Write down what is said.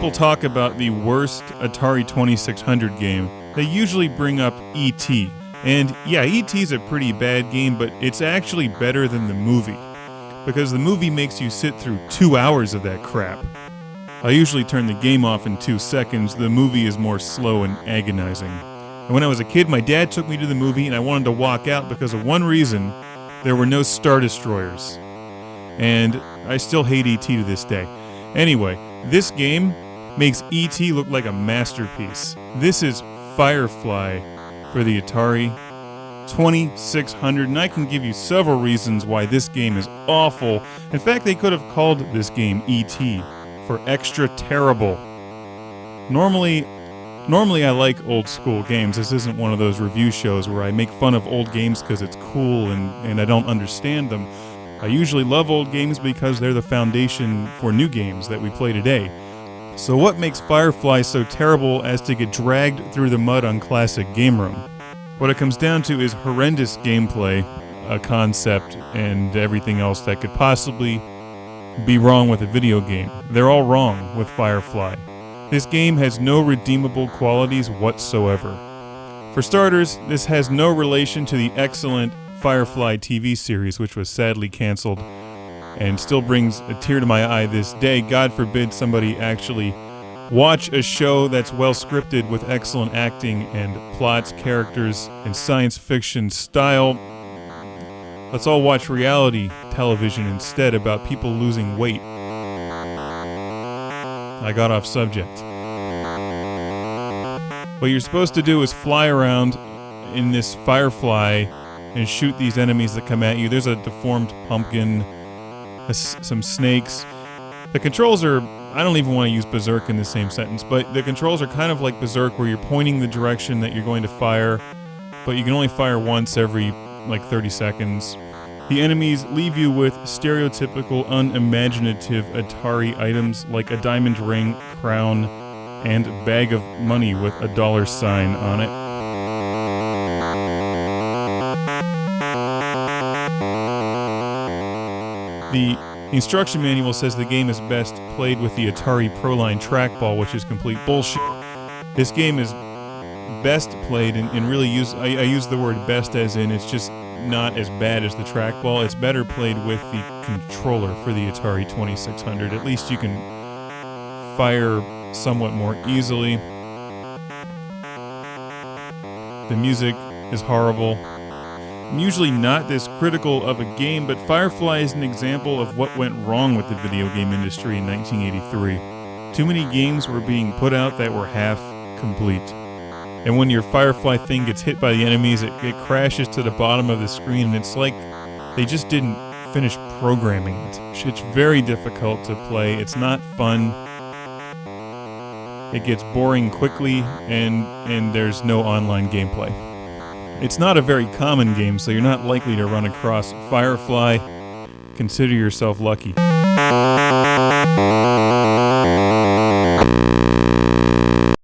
people talk about the worst Atari 2600 game, they usually bring up E.T. And yeah, E.T.'s a pretty bad game, but it's actually better than the movie, because the movie makes you sit through 2 hours of that crap. I usually turn the game off in 2 seconds. The movie is more slow and agonizing. And when I was a kid, my dad took me to the movie and I wanted to walk out because of one reason: there were no Star Destroyers. And I still hate E.T. to this day. Anyway, this game makes E.T. look like a masterpiece. This is Firefly for the Atari 2600, and I can give you several reasons why this game is awful. In fact, they could have called this game E.T. for extra terrible. Normally I like old school games. This isn't one of those review shows where I make fun of old games because it's cool and I don't understand them. I usually love old games because they're the foundation for new games that we play today. So what makes Firefly so terrible as to get dragged through the mud on Classic Game Room? What it comes down to is horrendous gameplay, a concept, and everything else that could possibly be wrong with a video game. They're all wrong with Firefly. This game has no redeemable qualities whatsoever. For starters, this has no relation to the excellent Firefly TV series, which was sadly canceled and still brings a tear to my eye this day. God forbid somebody actually watch a show that's well scripted with excellent acting and plots, characters, and science fiction style. Let's all watch reality television instead about people losing weight. I got off subject. What you're supposed to do is fly around in this Firefly and shoot these enemies that come at you. There's a deformed pumpkin, some snakes. The controls are, I don't even want to use Berserk in the same sentence, but the controls are kind of like Berserk, where you're pointing the direction that you're going to fire, but you can only fire once every like 30 seconds. The enemies leave you with stereotypical, unimaginative Atari items like a diamond ring, crown, and bag of money with a dollar sign on it. The instruction manual says the game is best played with the Atari ProLine trackball, which is complete bullshit. This game is best played, and really I use the word best as in it's just not as bad as the trackball. It's better played with the controller for the Atari 2600. At least you can fire somewhat more easily. The music is horrible. I'm usually not this critical of a game, but Firefly is an example of what went wrong with the video game industry in 1983. Too many games were being put out that were half complete. And when your Firefly thing gets hit by the enemies, it crashes to the bottom of the screen, and it's like they just didn't finish programming it. It's very difficult to play. It's not fun. It gets boring quickly, and there's no online gameplay. It's not a very common game, so you're not likely to run across Firefly. Consider yourself lucky.